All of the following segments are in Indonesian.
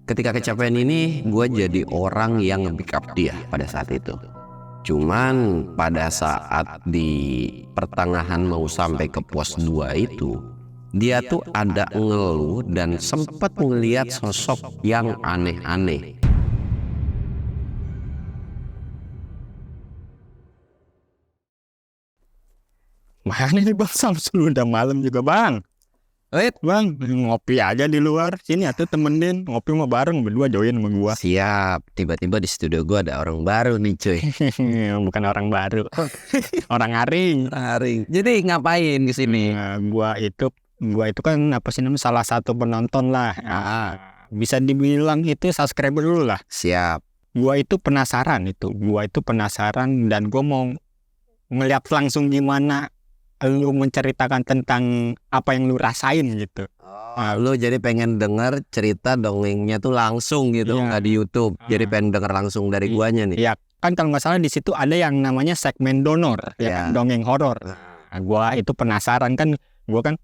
Ketika kecapean ini, gue jadi orang yang nge-backup dia pada saat itu. Cuman pada saat di pertengahan mau sampai ke pos 2 itu, dia tuh ada ngeluh dan sempat ngeliat sosok yang aneh-aneh. Mana nih Bang Samsul, udah malam juga Bang. Bang, ngopi aja di luar. Sini atuh temenin, ngopi mau bareng berdua join sama gua. Siap, tiba-tiba di studio gue ada orang baru nih cuy. Bukan orang baru. Orang aring. Jadi ngapain ke sini? Nah, gua itu kan apa sih namanya, salah satu penonton lah. Bisa dibilang itu subscriber dulu lah. Siap. Gua itu penasaran dan gua mau ngeliat langsung gimana lu menceritakan tentang apa yang lu rasain gitu. Lu jadi pengen denger cerita dongengnya tuh langsung gitu, nggak di YouTube. Jadi pengen denger langsung dari guanya nih. Iya, kan kalau nggak salah di situ ada yang namanya segmen donor, ya kan, dongeng horor. Nah, gua itu penasaran kan, gua kan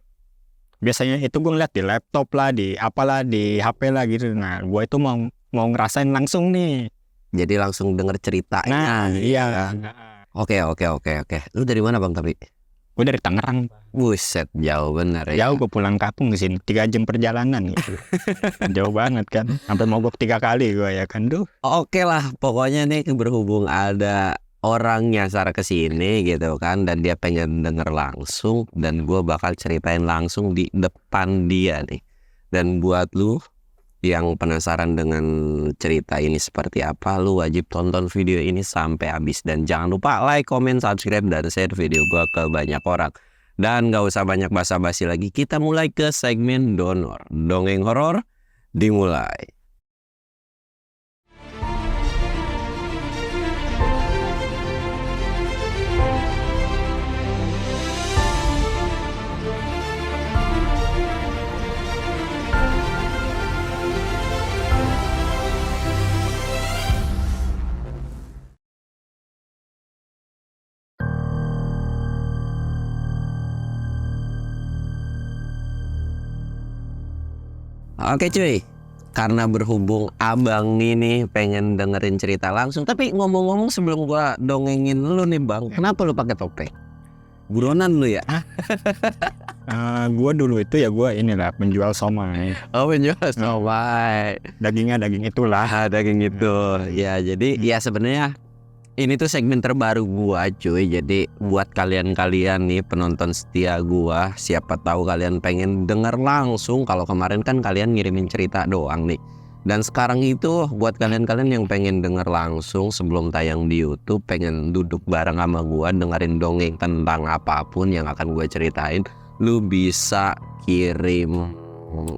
biasanya itu gua ngeliat di laptop lah, di apalah, di HP lah gitu. Nah, gua itu mau ngerasain langsung nih. Jadi langsung denger ceritanya. Nah, iya. Oke. Lu dari mana Bang tapi? Gue dari Tangerang. Buset, jauh bener ya. Jauh, gue pulang kampung ke sini 3 jam perjalanan gitu. Jauh banget kan. Sampai mogok 3 kali gue ya kan. Oke lah, pokoknya nih berhubung ada orang nyasar ke sini gitu kan, dan dia pengen denger langsung, dan gue bakal ceritain langsung di depan dia nih. Dan buat lu yang penasaran dengan cerita ini seperti apa, lu wajib tonton video ini sampai habis. Dan jangan lupa like, comment, subscribe, dan share video gua ke banyak orang. Dan gak usah banyak basa-basi lagi, kita mulai ke segmen donor. Dongeng horor dimulai. Oke cuy, karena berhubung abang ini pengen dengerin cerita langsung. Tapi ngomong-ngomong sebelum gua dongengin lu nih Bang, kenapa lu pakai topeng? Buronan lu ya? Gue dulu itu ya inilah penjual somai. Oh, penjual somai. Daging itulah. Daging itu. Ya jadi ya sebenarnya ini tuh segmen terbaru gua cuy. Jadi buat kalian-kalian nih penonton setia gua, siapa tahu kalian pengen denger langsung. Kalau kemarin kan kalian ngirimin cerita doang nih. Dan sekarang itu buat kalian-kalian yang pengen denger langsung sebelum tayang di YouTube, pengen duduk bareng sama gua dengerin dongeng tentang apapun yang akan gua ceritain, lu bisa kirim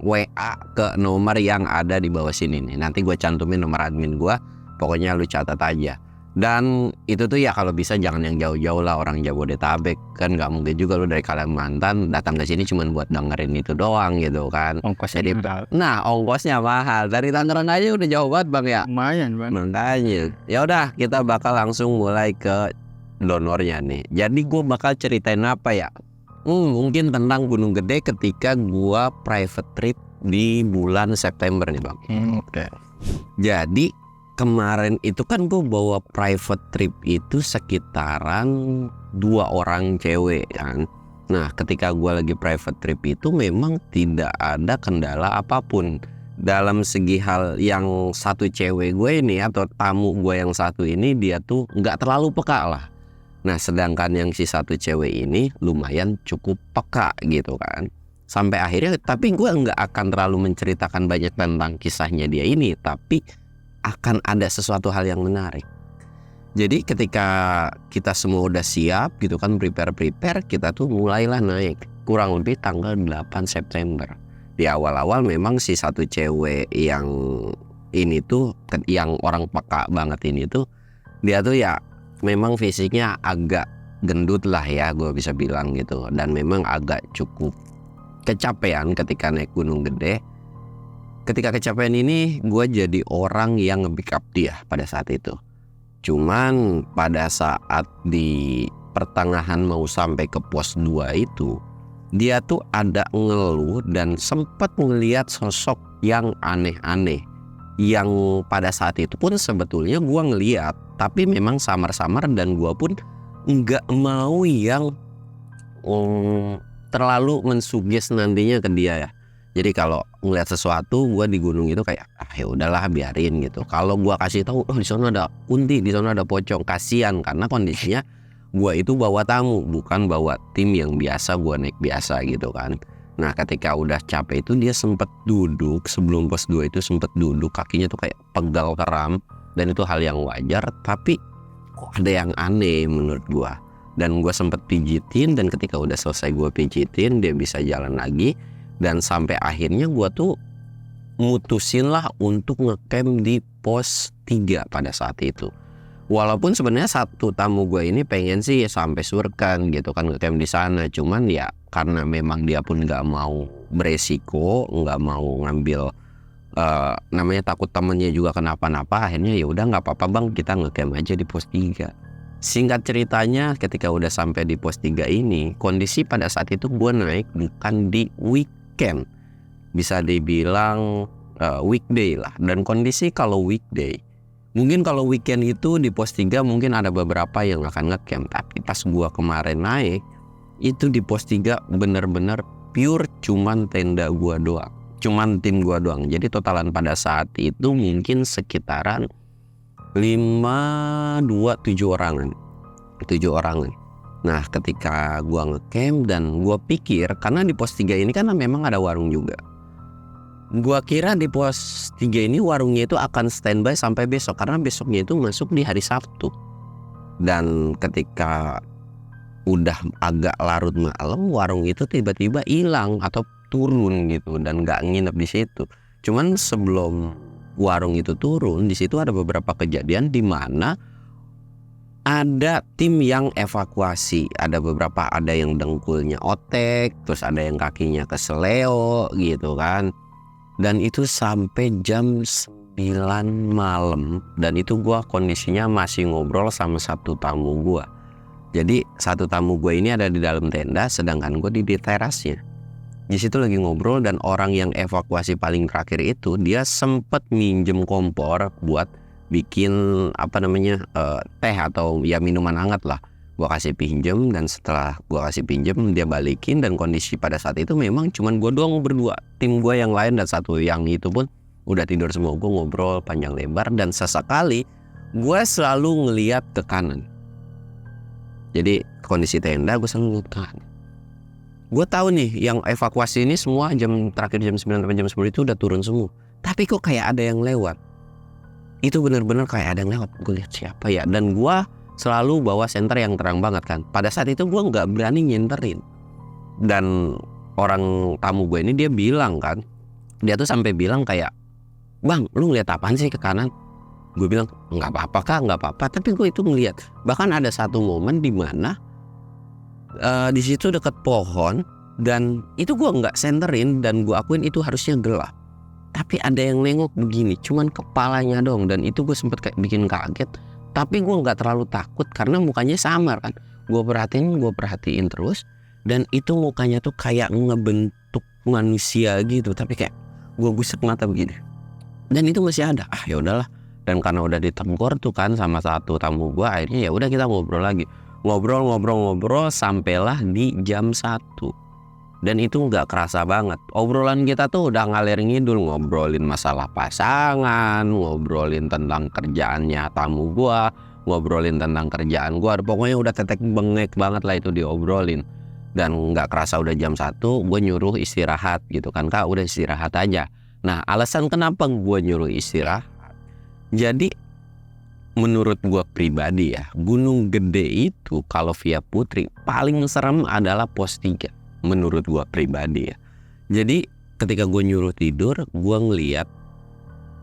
WA ke nomor yang ada di bawah sini nih. Nanti gua cantumin nomor admin gua. Pokoknya lu catat aja. Dan itu tuh ya kalau bisa jangan yang jauh-jauh lah, orang Jabodetabek kan nggak mungkin juga lu dari Kalimantan datang ke sini cuma buat dengerin itu doang gitu kan. Ongkosnya mahal. Nah, ongkosnya mahal. Dari Tangerang aja udah jauh banget Bang ya. Lumayan Bang. Makanya ya udah kita bakal langsung mulai ke donornya nih. Jadi gue bakal ceritain apa ya? Mungkin tentang Gunung Gede ketika gua private trip di bulan September nih Bang. Oke. Jadi kemarin itu kan gue bawa private trip itu sekitaran 2 orang cewek kan. Nah ketika gue lagi private trip itu memang tidak ada kendala apapun. Dalam segi hal yang satu cewek gue ini atau tamu gue yang satu ini, dia tuh nggak terlalu peka lah. Nah sedangkan yang si satu cewek ini lumayan cukup peka gitu kan. Sampai akhirnya tapi gue nggak akan terlalu menceritakan banyak tentang kisahnya dia ini, tapi akan ada sesuatu hal yang menarik. Jadi ketika kita semua udah siap gitu kan, prepare, kita tuh mulailah naik. Kurang lebih tanggal 8 September. Di awal-awal memang si satu cewek yang ini tuh, yang orang peka banget ini tuh, dia tuh ya memang fisiknya agak gendut lah ya, gue bisa bilang gitu. Dan memang agak cukup kecapean ketika naik Gunung Gede. Ketika kecapean ini, gue jadi orang yang nge-backup dia pada saat itu. Cuman pada saat di pertengahan mau sampai ke pos 2 itu, dia tuh ada ngeluh dan sempat ngeliat sosok yang aneh-aneh. yang pada saat itu pun sebetulnya gue ngeliat, tapi memang samar-samar dan gue pun nggak mau yang terlalu mensuges nantinya ke dia ya. Jadi kalau ngeliat sesuatu gue di gunung itu kayak ya udahlah biarin gitu. Kalau gue kasih tahu di sana ada kunti, di sana ada pocong, kasihan karena kondisinya gue itu bawa tamu, bukan bawa tim yang biasa gue naik biasa gitu kan. Nah ketika udah capek itu dia sempet duduk, sebelum pos 2 itu sempet duduk, kakinya tuh kayak pegal keram, dan itu hal yang wajar, tapi kok ada yang aneh menurut gue. Dan gue sempet pijitin, dan ketika udah selesai gue pijitin dia bisa jalan lagi. Dan sampai akhirnya gue tuh mutusin lah untuk ngecamp di pos 3 pada saat itu. Walaupun sebenarnya satu tamu gue ini pengen sih sampai Surkan gitu kan, ngecamp di sana, cuman ya karena memang dia pun nggak mau beresiko, nggak mau ngambil namanya takut temennya juga kenapa-napa, akhirnya ya udah nggak apa-apa bang, kita ngecamp aja di pos 3. Singkat ceritanya ketika udah sampai di pos 3 ini, kondisi pada saat itu gue naik bukan di weekend, bisa dibilang weekday lah. Dan kondisi kalau weekday, mungkin kalau weekend itu di pos 3 mungkin ada beberapa yang akan ngecamp, tapi pas gua kemarin naik itu di pos 3 bener-bener pure cuman tenda gua doang, cuman tim gua doang. Jadi totalan pada saat itu mungkin sekitaran 7 orangan. Nah ketika gua ngecamp dan gua pikir, karena di pos 3 ini kan memang ada warung juga, gua kira di pos 3 ini warungnya itu akan standby sampai besok, karena besoknya itu masuk di hari Sabtu. Dan ketika udah agak larut malam, warung itu tiba-tiba hilang atau turun gitu, dan nggak nginep di situ. Cuman sebelum warung itu turun, di situ ada beberapa kejadian di mana ada tim yang evakuasi. Ada beberapa, ada yang dengkulnya otek, terus ada yang kakinya keseleo gitu kan. Dan itu sampai jam 9 malam. Dan itu gua kondisinya masih ngobrol sama satu tamu gua. Jadi satu tamu gue ini ada di dalam tenda, sedangkan gue di terasnya. Di situ lagi ngobrol, dan orang yang evakuasi paling terakhir itu dia sempet minjem kompor buat bikin teh atau ya minuman hangat lah. Gue kasih pinjem, dan setelah gue kasih pinjem dia balikin, dan kondisi pada saat itu memang cuman gue doang berdua. Tim gue yang lain dan satu yang itu pun udah tidur semua. Gue ngobrol panjang lebar, dan sesekali gue selalu ngeliat ke kanan. Jadi kondisi tenda gue selalu ngeliat ke kanan. Gue tahu nih yang evakuasi ini semua terakhir jam 9 sampai jam 10 itu udah turun semua. Tapi kok kayak ada yang lewat. Itu benar-benar kayak ada yang lewat. Gue lihat siapa ya. Dan gue selalu bawa senter yang terang banget kan. Pada saat itu gue nggak berani nyenterin. Dan orang tamu gue ini dia bilang kan, dia tuh sampai bilang kayak, bang lu ngeliat apaan sih ke kanan? Gue bilang nggak apa-apa kak, nggak apa-apa. Tapi gue itu ngeliat. Bahkan ada satu momen di mana di situ dekat pohon, dan itu gue nggak senterin, dan gue akuin itu harusnya gelap. Tapi ada yang nengok begini, cuman kepalanya dong, dan itu gue sempet kayak bikin kaget. Tapi gue nggak terlalu takut karena mukanya samar kan. Gue perhatiin terus, dan itu mukanya tuh kayak ngebentuk manusia gitu. Tapi kayak gue gusek mata begini, dan itu masih ada. Ya udahlah. Dan karena udah ditegur tuh kan sama satu tamu gue, akhirnya ya udah kita ngobrol lagi. Ngobrol sampailah di jam 1. Dan itu nggak kerasa banget. Obrolan kita tuh udah ngalir ngidul, ngobrolin masalah pasangan, ngobrolin tentang kerjaannya tamu gua, ngobrolin tentang kerjaan gua. Pokoknya udah tetek bengek banget lah itu diobrolin. Dan nggak kerasa udah jam 1, gue nyuruh istirahat gitu kan, kak udah istirahat aja. Nah alasan kenapa gue nyuruh istirahat, jadi menurut gue pribadi ya, Gunung Gede itu kalau via Putri paling serem adalah pos 3 menurut gue pribadi ya. Jadi ketika gue nyuruh tidur, gue ngeliat,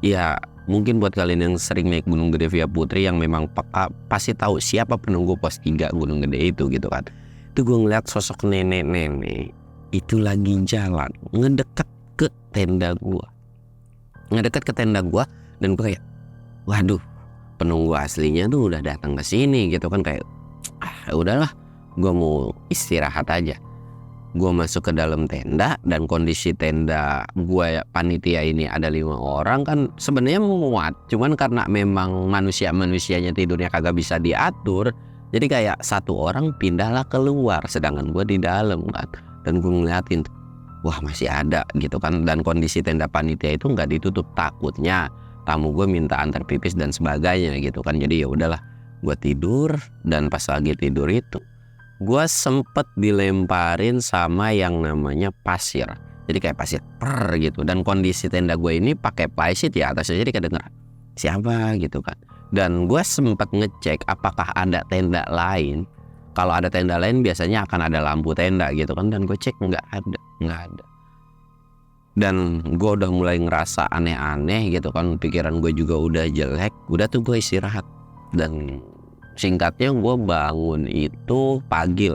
ya mungkin buat kalian yang sering naik Gunung Gede via Putri yang memang peka pasti tahu siapa penunggu pos 3 Gunung Gede itu gitu kan. Itu gue ngeliat sosok nenek-nenek itu lagi jalan ngedeket ke tenda gue, dan gue kayak, waduh, penunggu aslinya tuh udah datang ke sini gitu kan. Kayak udahlah, gue mau istirahat aja. Gue masuk ke dalam tenda dan kondisi tenda gue panitia ini ada 5 orang kan sebenarnya muat, cuman karena memang manusianya tidurnya kagak bisa diatur, jadi kayak satu orang pindahlah keluar sedangkan gue di dalam kan. Dan gue ngeliatin, wah masih ada gitu kan. Dan kondisi tenda panitia itu nggak ditutup, takutnya tamu gue minta antar pipis dan sebagainya gitu kan. Jadi ya udahlah, gue tidur. Dan pas lagi tidur itu gue sempet dilemparin sama yang namanya pasir. Jadi kayak pasir per gitu. Dan kondisi tenda gue ini pakai plywood ya atasnya, jadi kedengeran siapa gitu kan. Dan gue sempet ngecek apakah ada tenda lain. Kalau ada tenda lain biasanya akan ada lampu tenda gitu kan. Dan gue cek nggak ada. Dan gue udah mulai ngerasa aneh-aneh gitu kan. Pikiran gue juga udah jelek. Udah tuh gue istirahat. Dan singkatnya gue bangun itu pagi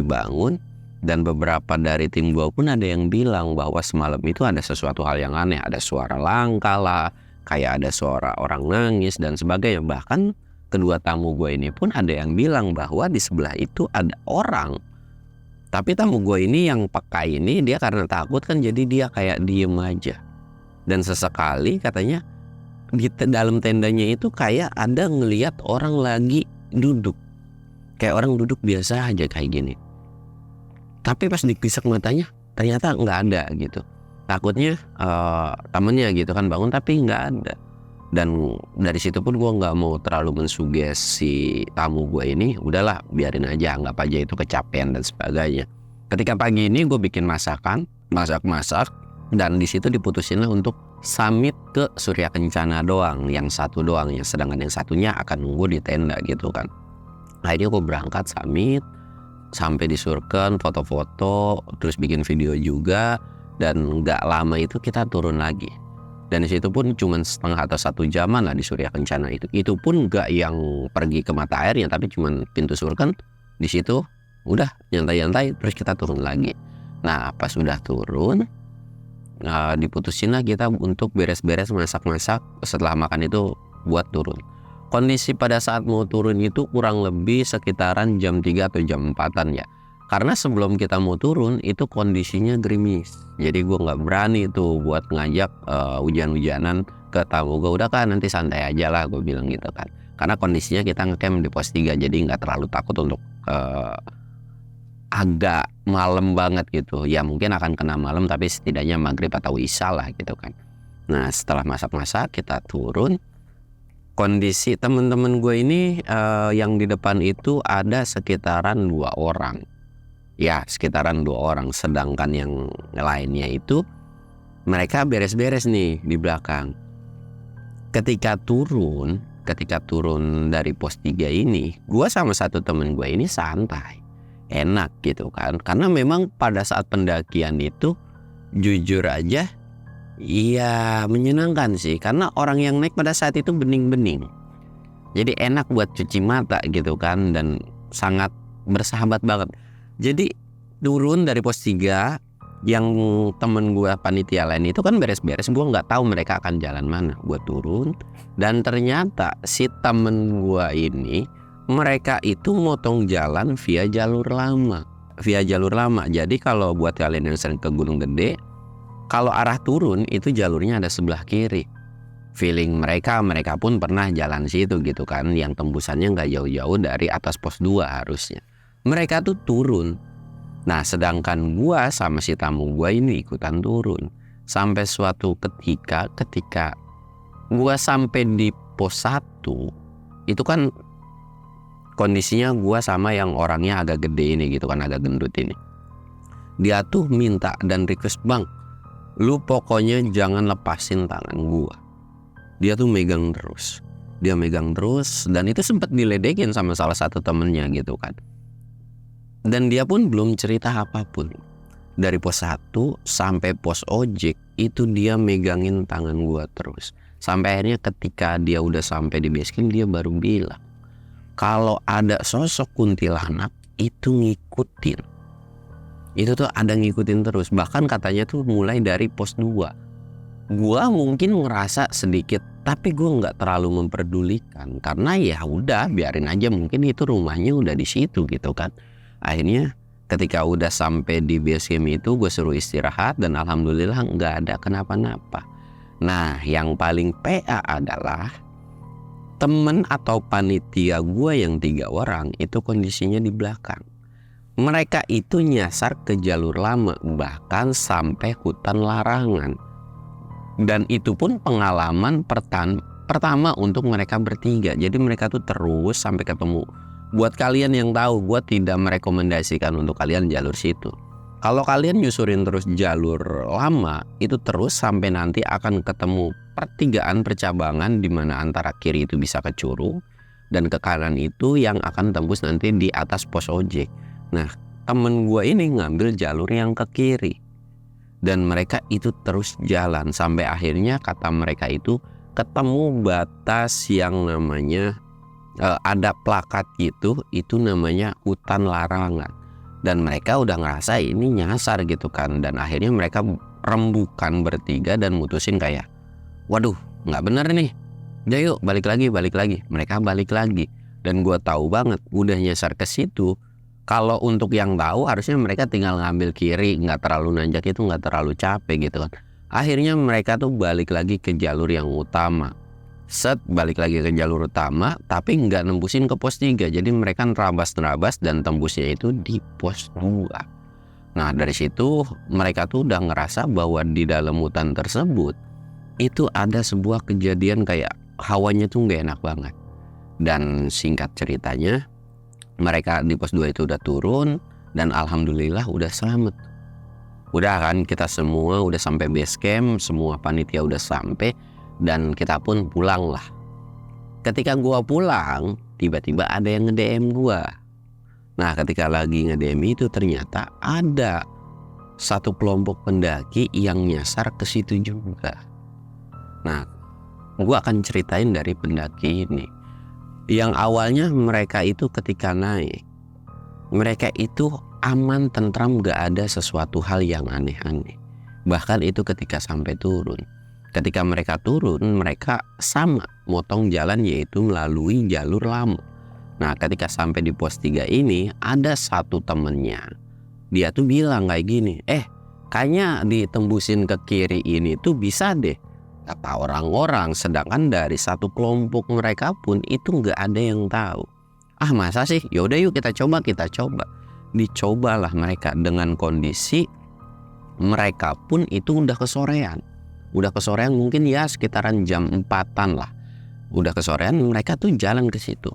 bangun. Dan beberapa dari tim gue pun ada yang bilang bahwa semalam itu ada sesuatu hal yang aneh. Ada suara langkah lah, kayak ada suara orang nangis dan sebagainya. Bahkan kedua tamu gue ini pun ada yang bilang bahwa di sebelah itu ada orang. Tapi tamu gue ini yang peka ini, dia karena takut kan, jadi dia kayak diem aja. Dan sesekali katanya di dalam tendanya itu kayak ada ngelihat orang lagi duduk, kayak orang duduk biasa aja kayak gini. Tapi pas dipisah matanya ternyata nggak ada gitu. Takutnya temennya gitu kan bangun tapi nggak ada. Dan dari situ pun gue nggak mau terlalu mensugesti tamu gue ini. Udahlah biarin aja, anggap aja itu kecapean dan sebagainya. Ketika pagi ini gue bikin masak. Dan di situ diputusin lah untuk summit ke Surya Kencana doang, yang satu doang ya, sedangkan yang satunya akan nunggu di tenda gitu kan. Akhirnya gue berangkat summit, sampai di Surken, foto-foto, terus bikin video juga. Dan nggak lama itu kita turun lagi. Dan di situ pun cuma setengah atau 1 jaman lah di Surya Kencana itu. Itu pun nggak yang pergi ke mata airnya, tapi cuma pintu Surken. Di situ udah nyantai-nyantai, terus kita turun lagi. Nah pas udah turun, diputusin lah kita untuk beres-beres masak-masak. Setelah makan itu buat turun. Kondisi pada saat mau turun itu kurang lebih sekitaran jam 3 atau jam 4-an ya. Karena sebelum kita mau turun itu kondisinya gerimis. Jadi gue gak berani tuh buat ngajak hujan-hujanan ke tamu gue. Udah kan nanti santai aja lah, gue bilang gitu kan. Karena kondisinya kita ngecamp di pos 3, jadi gak terlalu takut untuk agak malam banget gitu. Ya mungkin akan kena malam, tapi setidaknya maghrib atau isya lah gitu kan. Nah setelah masak-masak kita turun. Kondisi temen-temen gue ini yang di depan itu ada sekitaran 2 orang. Ya sekitaran 2 orang. Sedangkan yang lainnya itu mereka beres-beres nih di belakang. Ketika turun dari pos 3 ini, gue sama satu temen gue ini santai, enak gitu kan. Karena memang pada saat pendakian itu jujur aja iya menyenangkan sih. Karena orang yang naik pada saat itu bening-bening, jadi enak buat cuci mata gitu kan. Dan sangat bersahabat banget. Jadi turun dari pos 3, yang temen gue panitia lain itu kan beres-beres. Gue gak tahu mereka akan jalan mana. Gue turun dan ternyata si temen gue ini, mereka itu motong jalan via jalur lama. Jadi kalau buat kalian yang sering ke Gunung Gede, kalau arah turun itu jalurnya ada sebelah kiri. Feeling mereka pun pernah jalan situ gitu kan, yang tembusannya gak jauh-jauh dari atas pos 2 harusnya. Mereka tuh turun. Nah sedangkan gua sama si tamu gua ini ikutan turun. Sampai suatu ketika gua sampai di pos 1, itu kan kondisinya gua sama yang orangnya agak gede ini gitu kan, agak gendut ini. Dia tuh minta dan request, "Bang, lu pokoknya jangan lepasin tangan gua." Dia tuh megang terus. Dan itu sempat diledekin sama salah satu temennya gitu kan. Dan dia pun belum cerita apapun. Dari pos 1 sampai pos ojek itu dia megangin tangan gua terus. Sampai akhirnya ketika dia udah sampai di base camp, dia baru bilang kalau ada sosok kuntilanak itu ngikutin. Itu tuh ada ngikutin terus. Bahkan katanya tuh mulai dari pos 2. Gua mungkin ngerasa sedikit, tapi gua nggak terlalu memperdulikan. Karena ya udah biarin aja, mungkin itu rumahnya udah di situ gitu kan. Akhirnya ketika udah sampai di base camp itu gue suruh istirahat dan alhamdulillah nggak ada kenapa-napa. Nah yang paling PA adalah temen atau panitia gue yang 3 orang itu kondisinya di belakang. Mereka itu nyasar ke jalur lama, bahkan sampai hutan larangan. Dan itu pun pengalaman pertama untuk mereka bertiga. Jadi mereka tuh terus sampai ketemu. Buat kalian yang tahu, gue tidak merekomendasikan untuk kalian jalur situ. Kalau kalian nyusurin terus jalur lama, itu terus sampai nanti akan ketemu pertigaan percabangan di mana antara kiri itu bisa ke Curug dan ke kanan itu yang akan tembus nanti di atas pos ojek. Nah, temen gue ini ngambil jalur yang ke kiri. Dan mereka itu terus jalan sampai akhirnya kata mereka itu ketemu batas yang namanya ada plakat gitu, itu namanya hutan larangan. Dan mereka udah ngerasa ini nyasar gitu kan. Dan akhirnya mereka rembukan bertiga dan mutusin kayak, waduh nggak bener nih, udah yuk balik lagi. Mereka balik lagi. Dan gue tahu banget udah nyasar ke situ. Kalau untuk yang tahu harusnya mereka tinggal ngambil kiri, nggak terlalu nanjak, itu nggak terlalu capek gitu kan. Akhirnya mereka tuh balik lagi ke jalur yang utama. Balik lagi ke jalur utama, tapi nggak nembusin ke pos 3. Jadi mereka nerabas dan tembusnya itu di pos 2. Nah dari situ mereka tuh udah ngerasa bahwa di dalam hutan tersebut itu ada sebuah kejadian kayak hawanya tuh nggak enak banget. Dan singkat ceritanya, mereka di pos 2 itu udah turun dan alhamdulillah udah selamat. Udah kan kita semua udah sampai base camp, semua panitia udah sampai dan kita pun pulang lah. Ketika gua pulang, tiba-tiba ada yang nge-DM gua. Nah, ketika lagi nge-DM itu ternyata ada satu kelompok pendaki yang nyasar ke situ juga. Nah, gua akan ceritain dari pendaki ini. Yang awalnya mereka itu ketika naik, mereka itu aman, tentram, gak ada sesuatu hal yang aneh-aneh. Bahkan itu ketika sampai turun. Ketika mereka turun, mereka sama motong jalan yaitu melalui jalur lama. Nah ketika sampai di pos 3 ini ada satu temennya. Dia tuh bilang kayak gini, kayaknya ditembusin ke kiri ini tuh bisa deh, kata orang-orang. Sedangkan dari satu kelompok mereka pun itu nggak ada yang tahu. Ah masa sih? Yaudah yuk kita coba. Dicobalah mereka dengan kondisi mereka pun itu udah kesorean mungkin ya sekitaran jam 4-an lah. Udah kesorean, mereka tuh jalan ke situ.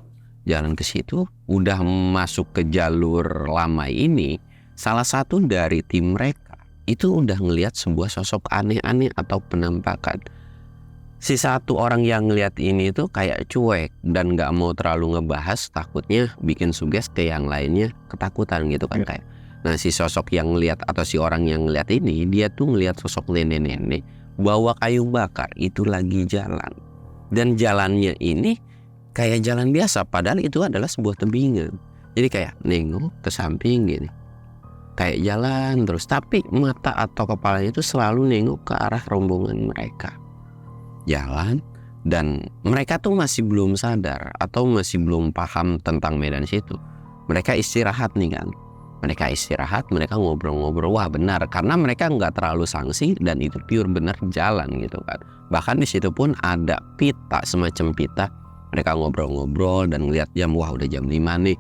Udah masuk ke jalur lama ini. Salah satu dari tim mereka itu udah ngelihat sebuah sosok aneh-aneh atau penampakan. Si satu orang yang ngelihat ini tuh kayak cuek dan nggak mau terlalu ngebahas, takutnya bikin suges ke yang lainnya ketakutan gitu kan kayak. Nah si sosok yang ngelihat atau si orang yang ngelihat ini, dia tuh ngelihat sosok nenek-nenek bawa kayu bakar itu lagi jalan. Dan jalannya ini kayak jalan biasa, padahal itu adalah sebuah tebingan. Jadi kayak nengok ke samping gini, kayak jalan terus, tapi mata atau kepalanya itu selalu nengok ke arah rombongan mereka. Jalan, dan mereka tuh masih belum sadar atau masih belum paham tentang medan situ. Mereka istirahat nih kan. Mereka ngobrol-ngobrol. Wah benar, karena mereka nggak terlalu sanksi dan itu pure bener jalan gitu kan. Bahkan di situ pun ada pita, semacam pita. Mereka ngobrol-ngobrol dan ngeliat jam, wah udah jam 5 nih.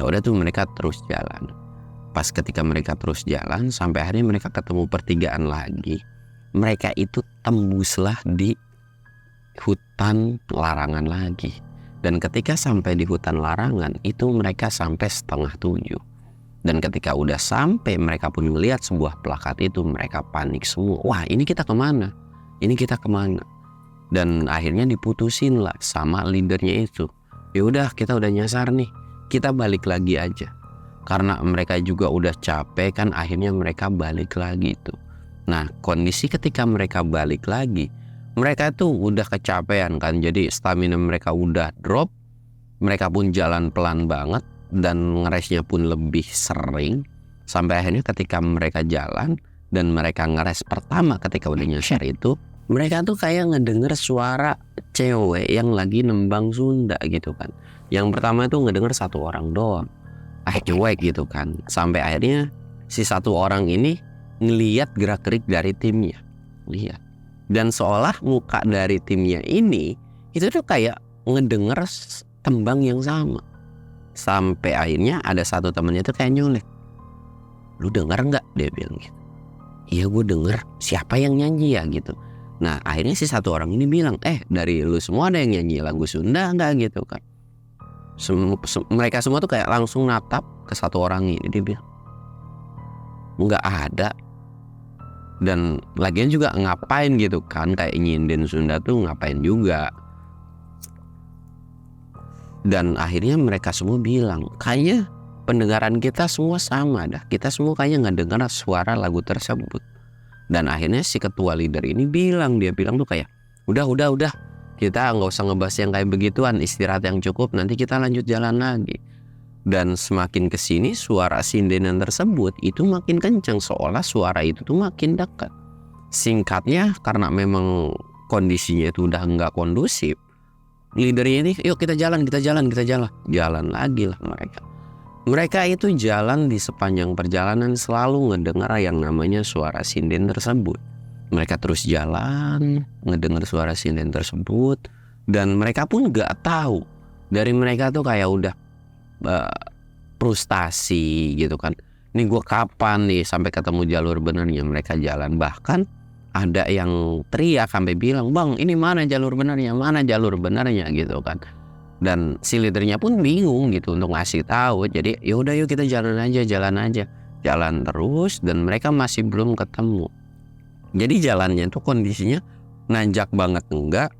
Ya udah tuh mereka terus jalan. Pas ketika mereka terus jalan sampai akhirnya mereka ketemu pertigaan lagi. Mereka itu tembuslah di hutan larangan lagi. Dan ketika sampai di hutan larangan itu mereka sampai 6:30. Dan ketika udah sampai mereka pun melihat sebuah plakat itu, mereka panik semua. Wah ini kita kemana? Dan akhirnya diputusin lah sama leadernya itu. Ya udah kita udah nyasar nih, kita balik lagi aja. Karena mereka juga udah capek kan, akhirnya mereka balik lagi tuh. Nah kondisi ketika mereka balik lagi, mereka tuh udah kecapean kan. Jadi stamina mereka udah drop. Mereka pun jalan pelan banget. Dan ngeresnya pun lebih sering. Sampai akhirnya ketika mereka jalan dan mereka ngeres pertama ketika udah nyasar itu, mereka tuh kayak ngedenger suara cewek yang lagi nembang Sunda gitu kan. Yang pertama itu ngedenger satu orang doang. cuek gitu kan. Sampai akhirnya si satu orang ini ngeliat gerak-gerik dari timnya, lihat. Dan seolah muka dari timnya ini itu tuh kayak ngedenger tembang yang sama. Sampai akhirnya ada satu temennya tuh kayak nyolek, lu denger nggak? Dia bilang gitu. Iya gue denger. Siapa yang nyanyi ya gitu. Nah akhirnya si satu orang ini bilang, dari lu semua ada yang nyanyi lagu Sunda nggak gitu kan. Mereka semua tuh kayak langsung natap ke satu orang ini. Dia bilang nggak ada. Dan lagian juga ngapain gitu kan, kayak nyinden Sunda tuh ngapain juga. Dan akhirnya mereka semua bilang, kayaknya pendengaran kita semua sama dah. Kita semua kayaknya nggak dengar suara lagu tersebut. Dan akhirnya si ketua leader ini bilang, dia bilang tuh kayak, udah. Kita nggak usah ngebahas yang kayak begituan, istirahat yang cukup, nanti kita lanjut jalan lagi. Dan semakin kesini suara sindenan tersebut itu makin kencang, seolah suara itu tuh makin dekat. Singkatnya karena memang kondisinya itu udah nggak kondusif, leadernya ini, yuk kita jalan. Jalan lagi lah mereka. Mereka itu jalan di sepanjang perjalanan selalu ngedengar yang namanya suara sinden tersebut. Mereka terus jalan, ngedengar suara sinden tersebut, dan mereka pun nggak tahu. Dari mereka tuh kayak udah frustasi gitu kan. Ini gue kapan nih sampai ketemu jalur benernya. Mereka jalan, bahkan ada yang teriak sampai bilang, bang ini mana jalur benernya gitu kan. Dan si leadernya pun bingung gitu untuk ngasih tahu. Jadi yaudah yuk kita jalan terus, dan mereka masih belum ketemu. Jadi jalannya tuh kondisinya nanjak banget enggak,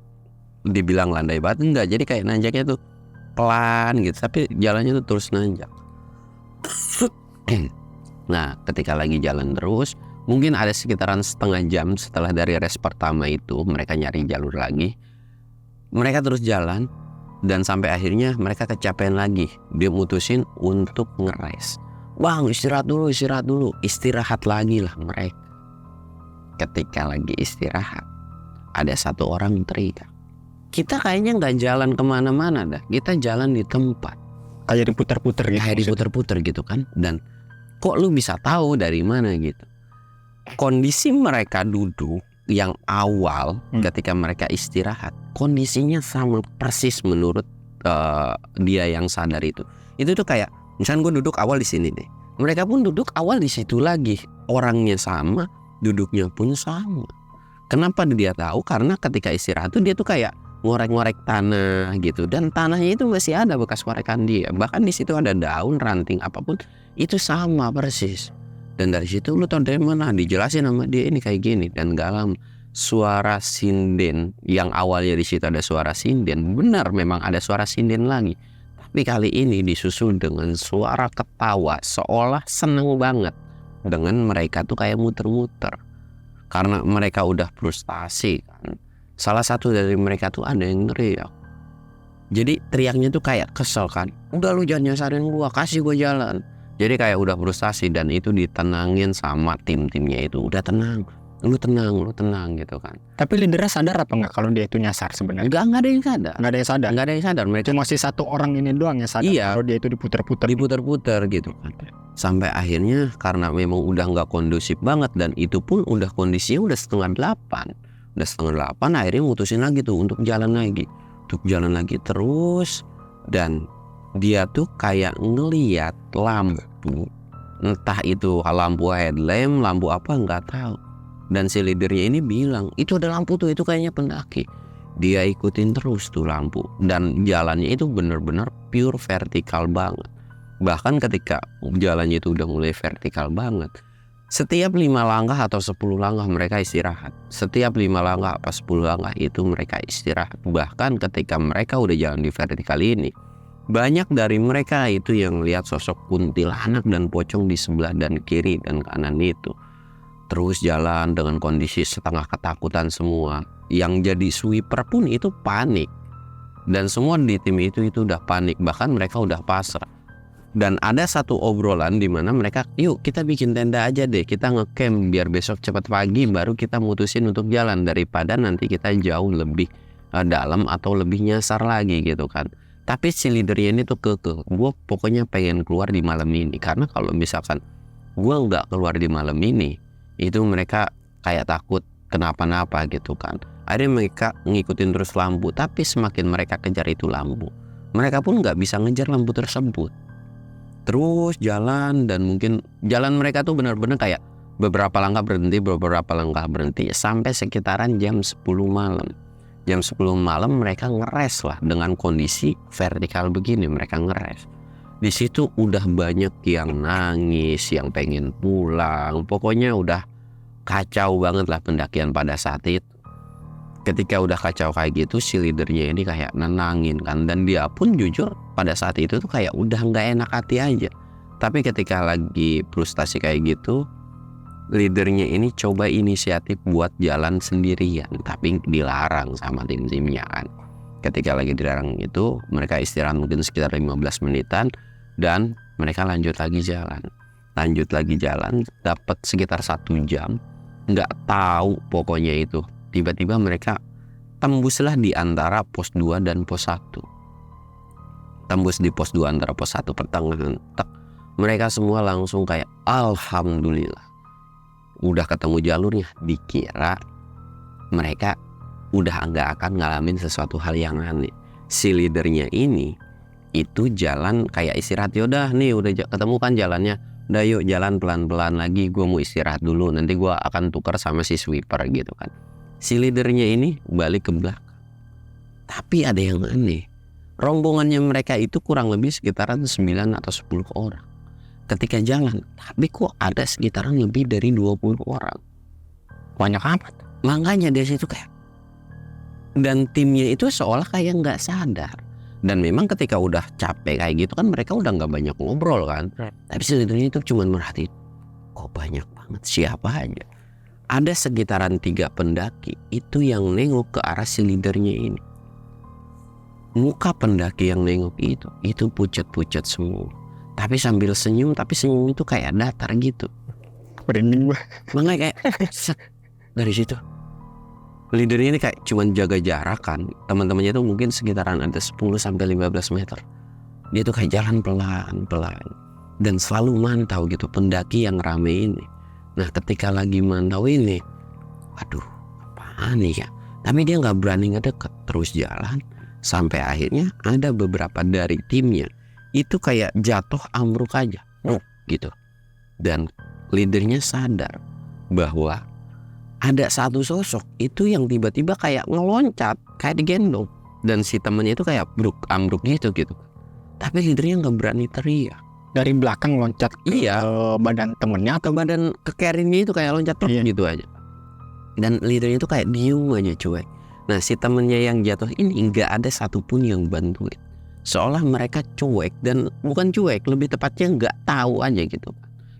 dibilang landai banget enggak. Jadi kayak nanjaknya tuh pelan gitu, tapi jalannya tuh terus nanjak. Nah ketika lagi jalan terus, mungkin ada sekitaran setengah jam setelah dari race pertama itu, mereka nyari jalur lagi. Mereka terus jalan, dan sampai akhirnya mereka kecapean lagi. Dia mutusin untuk nge-race. Bang istirahat dulu. Istirahat lagi lah mereka. Ketika lagi istirahat, ada satu orang teriak, kita kayaknya nggak jalan kemana-mana dah, kita jalan di tempat. Kayak diputer-puter gitu. Kan. Dan kok lu bisa tahu dari mana gitu. Kondisi mereka duduk yang awal ketika mereka istirahat, kondisinya sama persis menurut dia yang sadar itu. Itu tuh kayak, misalnya gue duduk awal di sini deh, mereka pun duduk awal di situ lagi. Orangnya sama, duduknya pun sama. Kenapa dia tahu? Karena ketika istirahat tuh dia tuh kayak ngorek-ngorek tanah gitu, dan tanahnya itu masih ada bekas ngorekan dia. Bahkan di situ ada daun, ranting, apapun itu sama persis. Dan dari situ lu tau dari mana? Dijelasin sama dia ini kayak gini. Dan gak lama suara sinden yang awalnya di situ ada suara sinden, benar memang ada suara sinden lagi. Tapi kali ini disusul dengan suara ketawa, seolah seneng banget dengan mereka tuh kayak muter-muter. Karena mereka udah frustasi kan. Salah satu dari mereka tuh ada yang teriak. Jadi teriaknya tuh kayak kesel kan. Udah lu jangan nyasarin gua, kasih gua jalan. Jadi kayak udah frustasi, dan itu ditenangin sama tim-timnya itu. Udah tenang, lu tenang gitu kan. Tapi leadernya sadar apa enggak kalau dia itu nyasar sebenarnya? Enggak ada yang sadar. Enggak ada yang sadar. Mereka cuma si satu orang ini doang yang sadar kalau dia itu diputer-puter gitu kan. Sampai akhirnya karena memang udah nggak kondusif banget, dan itu pun udah kondisinya udah setengah delapan, akhirnya mutusin lagi tuh untuk jalan lagi terus. Dan dia tuh kayak ngeliat lampu, entah itu lampu headlamp, lampu apa nggak tahu. Dan si leadernya ini bilang, itu ada lampu tuh, itu kayaknya pendaki. Dia ikutin terus tuh lampu, dan jalannya itu bener-bener pure vertikal banget. Bahkan ketika jalannya itu udah mulai vertikal banget, setiap 5 langkah atau 10 langkah mereka istirahat. Setiap 5 langkah atau 10 langkah itu mereka istirahat. Bahkan ketika mereka udah jalan di vertikal ini, banyak dari mereka itu yang lihat sosok kuntilanak dan pocong di sebelah dan kiri dan kanan itu. Terus jalan dengan kondisi setengah ketakutan semua. Yang jadi sweeper pun itu panik. Dan semua di tim itu udah panik. Bahkan mereka udah pasrah. Dan ada satu obrolan di mana mereka, yuk kita bikin tenda aja deh, kita ngecamp biar besok cepat pagi baru kita mutusin untuk jalan, daripada nanti kita jauh lebih dalam atau lebih nyasar lagi gitu kan. Tapi si leadernya ini tuh kekeh, gue pokoknya pengen keluar di malam ini, karena kalau misalkan gue nggak keluar di malam ini, itu mereka kayak takut kenapa-napa gitu kan. Akhirnya mereka ngikutin terus lampu, tapi semakin mereka kejar itu lampu, mereka pun nggak bisa ngejar lampu tersebut. Terus jalan, dan mungkin jalan mereka tuh benar-benar kayak beberapa langkah berhenti, sampai sekitaran jam 10 malam. Jam 10 malam mereka ngeres lah, dengan kondisi vertikal begini mereka ngeres. Di situ udah banyak yang nangis, yang pengen pulang. Pokoknya udah kacau banget lah pendakian pada saat itu. Ketika udah kacau kayak gitu, si leadernya ini kayak nenangin kan, dan dia pun jujur pada saat itu tuh kayak udah nggak enak hati aja. Tapi ketika lagi frustasi kayak gitu, leadernya ini coba inisiatif buat jalan sendirian, tapi dilarang sama tim-timnya kan. Ketika lagi dilarang itu, mereka istirahat mungkin sekitar 15 menitan, dan mereka lanjut lagi jalan, dapat sekitar 1 jam. Nggak tahu pokoknya itu, tiba-tiba mereka tembuslah di antara pos 2 dan pos 1. Tembus di pos 2 antara pos 1 pertengahan. Mereka semua langsung kayak alhamdulillah, udah ketemu jalurnya. Dikira mereka udah nggak akan ngalamin sesuatu hal yang aneh. Si leadernya ini itu jalan kayak istirahat, yaudah nih udah ketemu kan jalannya, udah yuk jalan pelan-pelan lagi, gue mau istirahat dulu, nanti gue akan tukar sama si sweeper gitu kan. Si leadernya ini balik ke belakang. Tapi ada yang aneh, rombongannya mereka itu kurang lebih sekitaran 9 atau 10 orang ketika jalan, tapi kok ada sekitaran lebih dari 20 orang. Banyak amat. Makanya dari situ kayak, dan timnya itu seolah kayak nggak sadar. Dan memang ketika udah capek kayak gitu kan, mereka udah nggak banyak ngobrol kan. Tapi si leadernya itu cuma merhatiin, kok banyak banget, siapa aja. Ada sekitaran 3 pendaki itu yang nengok ke arah si leadernya ini. Muka pendaki yang nengok itu pucat-pucat semua. Tapi sambil senyum, tapi senyum itu kayak datar gitu. Merinding gue. Makanya kayak dari situ leadernya ini kayak cuman jaga jarak kan. Teman-temannya tuh mungkin sekitaran ada 10 sampai 15 meter. Dia tuh kayak jalan pelan-pelan dan selalu mantau gitu pendaki yang rame ini. Nah ketika lagi mantau ini, waduh apaan nih ya, tapi dia nggak berani ngedeket, terus jalan sampai akhirnya ada beberapa dari timnya itu kayak jatuh ambruk aja gitu. Dan leadernya sadar bahwa ada satu sosok itu yang tiba-tiba kayak ngeloncat, kayak digendong, dan si temennya itu kayak ambruk gitu. Tapi leadernya nggak berani teriak. Dari belakang loncat ke Iya, badan temennya atau badan ke carry-nya itu kayak loncat gitu aja. Dan leadernya itu kayak diem aja cuek. Nah si temennya yang jatuh ini nggak ada satupun yang bantuin. Seolah mereka cuek, dan bukan cuek, lebih tepatnya nggak tahu aja gitu.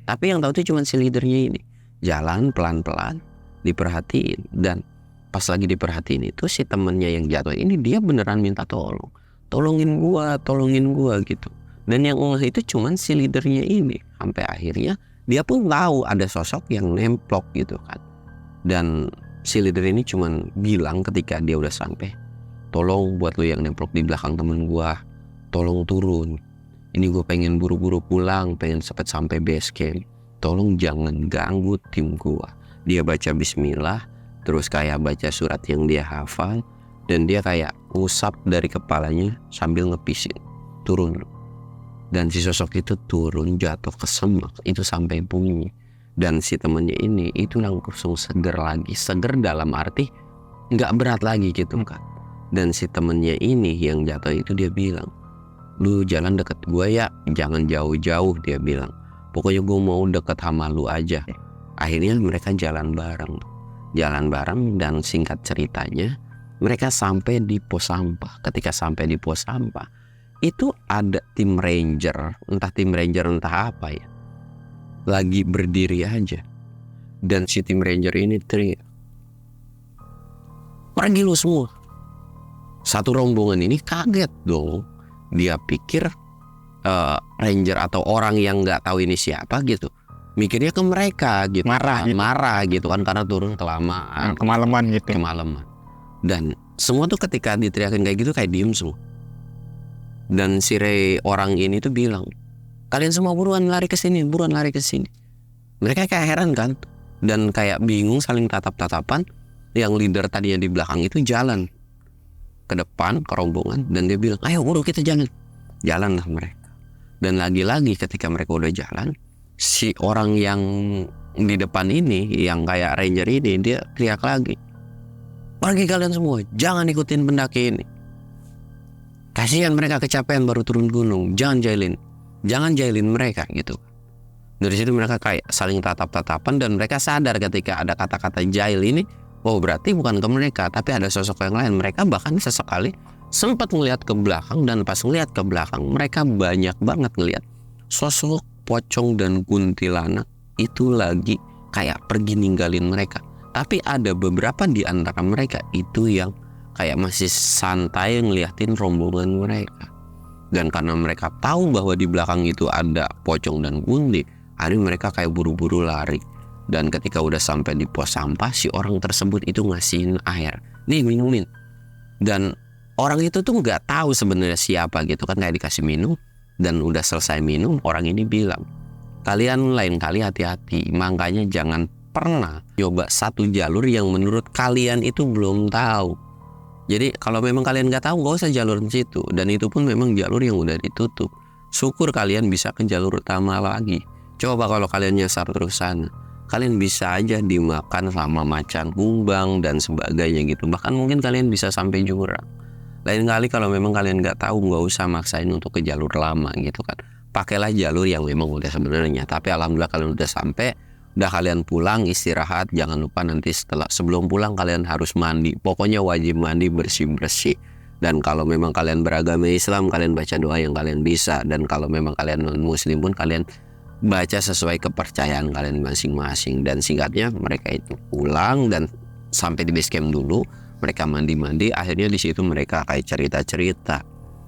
Tapi yang tahu itu cuma si leadernya ini. Jalan pelan-pelan, diperhatiin, dan pas lagi diperhatiin itu si temennya yang jatuh ini dia beneran minta tolongin gua gitu. Dan yang ngeh itu cuma si leadernya ini. Sampai akhirnya dia pun tahu ada sosok yang nemplok gitu kan. Dan si leader ini cuma bilang ketika dia udah sampai, tolong buat lo yang nemplok di belakang temen gua, tolong turun. Ini gue pengen buru-buru pulang, pengen cepet sampai base camp. Tolong jangan ganggu tim gue. Dia baca bismillah, terus kayak baca surat yang dia hafal, dan dia kayak ngusap dari kepalanya sambil ngepisin, turun. Dan si sosok itu turun, jatuh ke semak itu sampai bunyi. Dan si temennya ini itu langsung seger lagi, seger dalam arti nggak berat lagi gitu kan. Dan si temennya ini yang jatuh itu dia bilang, lu jalan deket gue ya, jangan jauh-jauh, dia bilang. Pokoknya gue mau deket sama lu aja. Akhirnya mereka jalan bareng, dan singkat ceritanya mereka sampai di pos sampah. Ketika sampai di pos sampah itu ada tim ranger, entah apa ya, lagi berdiri aja. Dan si tim ranger ini teriak, pergi lu semua. Satu rombongan ini kaget dong. Dia pikir ranger atau orang yang nggak tahu ini siapa gitu, mikirnya ke mereka gitu, marah gitu kan karena turun kemalaman. Dan semua tuh ketika diteriakin kayak gitu kayak diem semua. Dan si orang ini tuh bilang, kalian semua buruan lari ke sini, buruan lari ke sini. Mereka kayak heran kan, dan kayak bingung saling tatap-tatapan. Yang leader tadinya di belakang itu jalan ke depan ke rombongan dan dia bilang, ayo buru kita jalan. Jalanlah mereka. Dan lagi-lagi ketika mereka udah jalan, si orang yang di depan ini, yang kayak ranger ini, dia teriak lagi, pergi kalian semua, jangan ikutin pendaki ini. Kasihan mereka kecapean baru turun gunung, jangan jailin mereka gitu. Dari situ mereka kayak saling tatap-tatapan dan mereka sadar ketika ada kata-kata jail ini, oh berarti bukan ke mereka tapi ada sosok yang lain. Mereka bahkan sesekali sempat ngelihat ke belakang, dan pas ngelihat ke belakang mereka banyak banget ngelihat sosok pocong dan kuntilanak itu lagi kayak pergi ninggalin mereka. Tapi ada beberapa di antara mereka itu yang kayak masih santai ngeliatin rombongan mereka. Dan karena mereka tahu bahwa di belakang itu ada pocong dan kunti, akhirnya mereka kayak buru-buru lari. Dan ketika udah sampai di pos sampah, si orang tersebut itu ngasihin air, nih minumin. Dan orang itu tuh nggak tahu sebenarnya siapa gitu kan, kayak dikasih minum. Dan udah selesai minum, orang ini bilang, kalian lain kali hati-hati, makanya jangan pernah coba satu jalur yang menurut kalian itu belum tahu. Jadi kalau memang kalian nggak tahu, nggak usah jalur di situ. Dan itu pun memang jalur yang udah ditutup. Syukur kalian bisa ke jalur utama lagi. Coba kalau kalian nyasar terus sana, kalian bisa aja dimakan sama macan kumbang dan sebagainya gitu. Bahkan mungkin kalian bisa sampai jurang. Lain kali kalau memang kalian nggak tahu, nggak usah maksain untuk ke jalur lama gitu kan. Pakailah jalur yang memang udah sebenarnya. Tapi alhamdulillah kalian udah sampai. Udah kalian pulang istirahat, jangan lupa nanti sebelum pulang kalian harus mandi. Pokoknya wajib mandi bersih-bersih. Dan kalau memang kalian beragama Islam, kalian baca doa yang kalian bisa. Dan kalau memang kalian non muslim pun kalian baca sesuai kepercayaan kalian masing-masing. Dan singkatnya mereka itu pulang dan sampai di base camp dulu. Mereka mandi-mandi, akhirnya di situ mereka kayak cerita-cerita.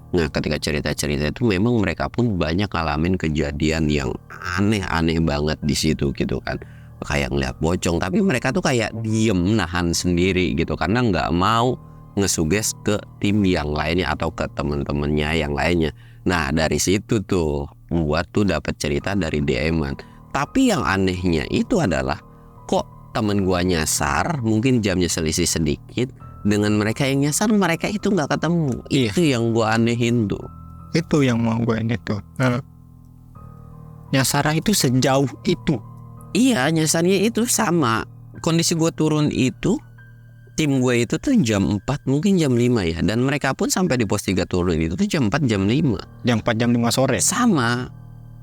Nah ketika cerita-cerita itu memang mereka pun banyak ngalamin kejadian yang aneh-aneh banget di situ gitu kan. Kayak ngeliat pocong, tapi mereka tuh kayak diem nahan sendiri gitu. Karena nggak mau ngesuges ke tim yang lainnya atau ke temen-temennya yang lainnya. Nah dari situ tuh buat tuh dapat cerita dari DM-an. Tapi yang anehnya itu adalah, kok temen gua nyasar, mungkin jamnya selisih sedikit, dengan mereka yang nyasar mereka itu nggak ketemu. Iya. Itu yang gue anehin tuh. Itu yang mau gue ini tuh. Nyasar itu sejauh itu. Iya, nyasarnya itu sama. Kondisi gue turun itu, tim gue itu tuh jam 4 mungkin jam 5 ya. Dan mereka pun sampai di pos 3 turun itu tuh jam 4 jam 5. Jam 4 jam 5 sore. Sama.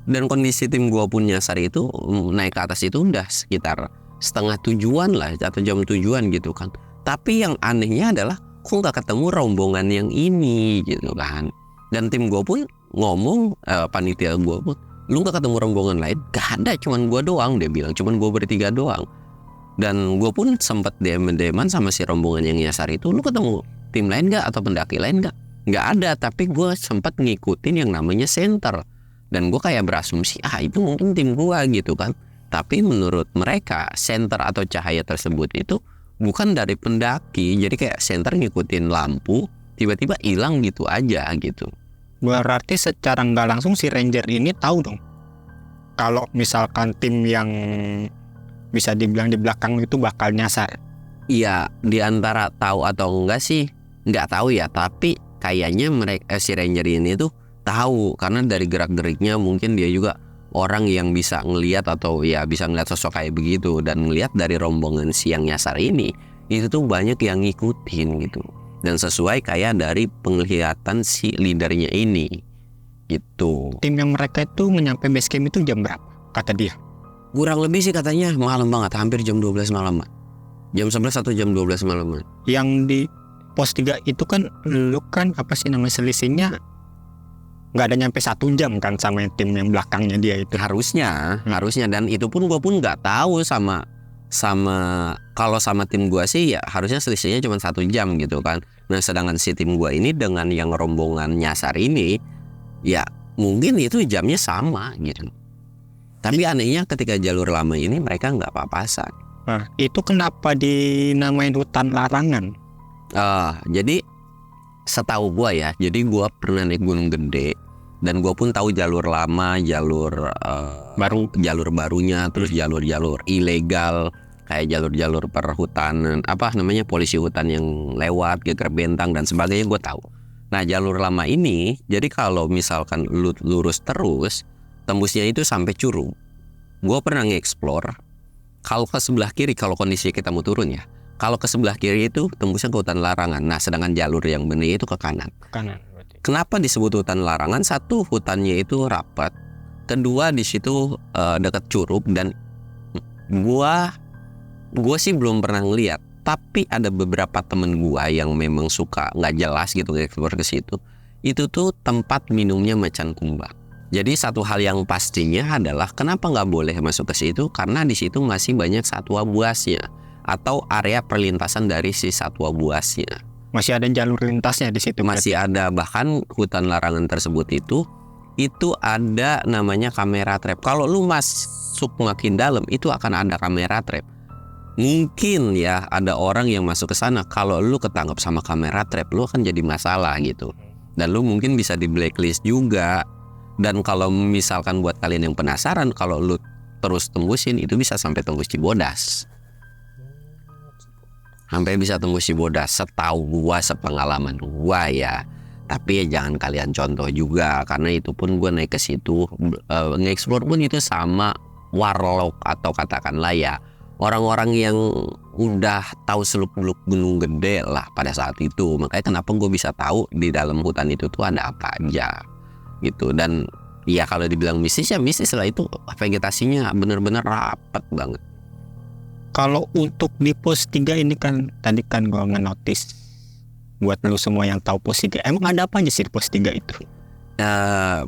Dan kondisi tim gue pun nyasar itu naik ke atas itu udah sekitar setengah tujuan lah atau jam tujuan gitu kan. Tapi yang anehnya adalah kok nggak ketemu rombongan yang ini gitu kan. Dan tim gue pun ngomong, panitia gue pun, lu nggak ketemu rombongan lain? Gak ada, cuman gue doang. Dia bilang cuman gue bertiga doang. Dan gue pun sempet DM-an sama si rombongan yang nyasar itu, lu ketemu tim lain nggak atau pendaki lain nggak? Nggak ada. Tapi gue sempet ngikutin yang namanya center. Dan gue kayak berasumsi itu mungkin tim gue gitu kan. Tapi menurut mereka center atau cahaya tersebut itu bukan dari pendaki, jadi kayak center ngikutin lampu, tiba-tiba hilang gitu aja gitu. Berarti secara nggak langsung si ranger ini tahu dong, kalau misalkan tim yang bisa dibilang di belakang itu bakal nyasar. Iya, di antara tahu atau enggak sih, nggak tahu ya. Tapi kayaknya mereka si ranger ini tuh tahu karena dari gerak-geriknya mungkin dia juga orang yang bisa ngelihat atau ya bisa ngelihat sosok kayak begitu. Dan ngelihat dari rombongan si yang nyasar ini itu tuh banyak yang ngikutin gitu. Dan sesuai kayak dari penglihatan si leadernya ini gitu. Tim yang mereka itu menyampai base camp itu jam berapa kata dia? Kurang lebih sih katanya malam banget, hampir jam 12 malam. Jam 11 atau jam 12 malam. Yang di pos 3 itu kan lu kan apa sih namanya selisihnya nggak ada nyampe 1 jam kan sama tim yang belakangnya dia itu. Harusnya dan itu pun gue pun nggak tahu sama kalau sama tim gue sih ya harusnya selisihnya cuma 1 jam gitu kan. Nah sedangkan si tim gue ini dengan yang rombongan nyasar ini ya mungkin itu jamnya sama gitu. Tapi anehnya ketika jalur lama ini mereka nggak papasan. Nah itu kenapa dinamain hutan larangan? Jadi setahu gua ya, jadi gua pernah naik Gunung Gede dan gua pun tahu jalur lama, jalur jalur barunya, terus jalur-jalur ilegal kayak jalur-jalur perhutanan, apa namanya, polisi hutan yang lewat, geger bentang dan sebagainya, gua tahu. Nah, jalur lama ini, jadi kalau misalkan lu lurus terus, tembusnya itu sampai Curug. Gua pernah nge-explore, kalau ke sebelah kiri, kalau kondisi kita mau turun ya, kalau ke sebelah kiri itu tembusnya ke hutan larangan. Nah, sedangkan jalur yang benar itu ke kanan. Kanan berarti. Kenapa disebut hutan larangan? Satu, hutannya itu rapat. Kedua, di situ dekat Curug, dan gua sih belum pernah ngeliat. Tapi ada beberapa temen gua yang memang suka nggak jelas gitu explore ke situ. Itu tuh tempat minumnya macan kumbang. Jadi satu hal yang pastinya adalah kenapa nggak boleh masuk ke situ, karena di situ masih banyak satwa buasnya atau area perlintasan dari si satwa buasnya. Masih ada jalur lintasnya di situ. Masih ada, bahkan hutan larangan tersebut itu ada namanya kamera trap. Kalau lu masuk makin dalam itu akan ada kamera trap. Mungkin ya ada orang yang masuk ke sana, kalau lu ketangkap sama kamera trap lu akan jadi masalah gitu. Dan lu mungkin bisa di blacklist juga. Dan kalau misalkan buat kalian yang penasaran, kalau lu terus tembusin itu bisa sampai tembus Cibodas. Sampai bisa tembus Cibodas, setahu gua, sepengalaman gua ya. Tapi ya jangan kalian contoh juga, karena itu pun gua naik ke situ nge-explore pun itu sama warlock atau katakanlah ya orang-orang yang udah tahu seluk-beluk Gunung Gede lah pada saat itu. Makanya kenapa gue bisa tahu di dalam hutan itu tuh ada apa aja gitu. Dan ya kalau dibilang mistis ya mistis lah, itu vegetasinya bener-bener rapat banget. Kalau untuk di pos 3 ini kan tadi kan gue nge-notice, buat lu semua yang tahu pos 3, emang ada apa aja sih di pos 3 itu?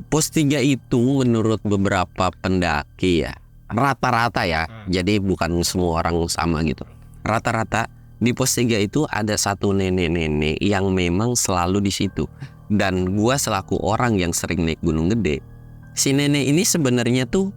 Pos 3 itu menurut beberapa pendaki ya, rata-rata ya, jadi bukan semua orang sama gitu. Rata-rata di pos 3 itu ada satu nenek-nenek yang memang selalu di situ. Dan gua selaku orang yang sering naik Gunung Gede, si nenek ini sebenarnya tuh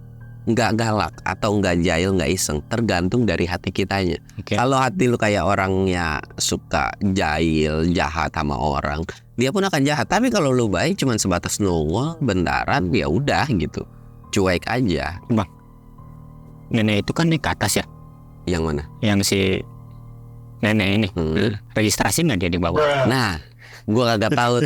nggak galak atau nggak jahil, nggak iseng, tergantung dari hati kitanya. Kalau hati lu kayak orangnya suka jahil, jahat sama orang, dia pun akan jahat. Tapi kalau lu baik, cuman sebatas nongol, bentaran, ya udah gitu, cuek aja. Bang, nenek itu kan naik ke atas ya? Yang mana? Yang si nenek ini registrasi nggak dia di bawah? Nah, gua kagak tahu.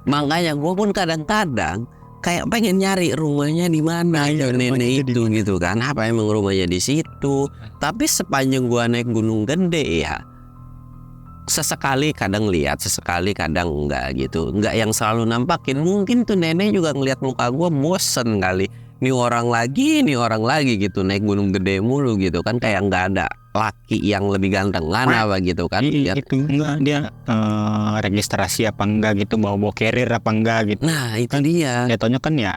Makanya gua pun kadang-kadang kayak pengen nyari rumahnya di mana nenek itu gitu kan. Apa emang rumahnya di situ? Tapi sepanjang gua naik Gunung Gede ya, sesekali kadang lihat, sesekali kadang enggak gitu. Enggak yang selalu nampakin. Mungkin tuh nenek juga ngeliat muka gua bosen kali. Nih orang lagi gitu naik Gunung Gede mulu gitu kan, kayak nggak ada laki yang lebih ganteng kan apa gitu kan. Itu enggak dia registrasi apa enggak gitu, bawa carrier apa enggak gitu. Nah itu kan dia. Jatuhnya kan ya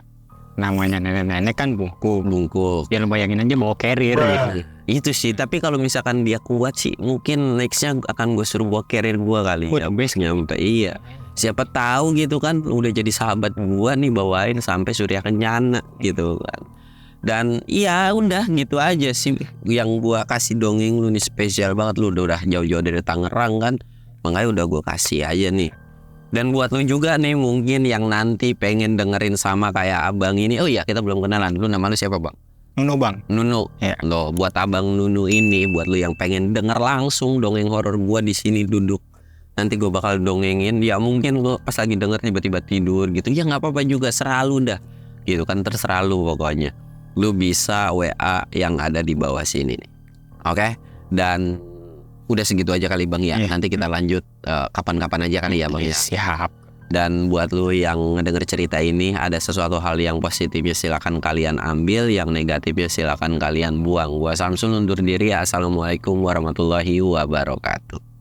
namanya nenek-nenek kan bungkuk. Ya lu bayangin aja bawa carrier gitu. Itu sih, tapi kalau misalkan dia kuat sih, mungkin nextnya akan gue suruh bawa carrier gue kali ya. Nyampe, iya. Siapa tahu gitu kan, udah jadi sahabat gue nih, bawain sampai Surya Kencana gitu kan. Dan iya udah gitu aja sih yang gue kasih dongeng lu nih, spesial banget. Lu udah jauh-jauh dari Tangerang kan, makanya udah gue kasih aja nih. Dan buat lu juga nih mungkin yang nanti pengen dengerin sama kayak abang ini. Oh iya, kita belum kenalan. Lu nama lu siapa bang? Nunu bang. Nunu. Ya. Loh, buat abang Nunu ini, buat lu yang pengen denger langsung dongeng horor gua di sini duduk, nanti gua bakal dongengin. Ya mungkin lu pas lagi denger tiba-tiba tidur gitu, ya nggak apa-apa juga, selalu dah. Gitu kan, terserah lu pokoknya. Lu bisa WA yang ada di bawah sini nih. Oke? Dan udah segitu aja kali bang ya. Nanti kita lanjut kapan-kapan aja kali ya bang ya. Siap. Dan buat lu yang ngedenger cerita ini, ada sesuatu hal yang positifnya silakan kalian ambil, yang negatifnya silakan kalian buang. Gua Samsul undur diri. Assalamualaikum warahmatullahi wabarakatuh.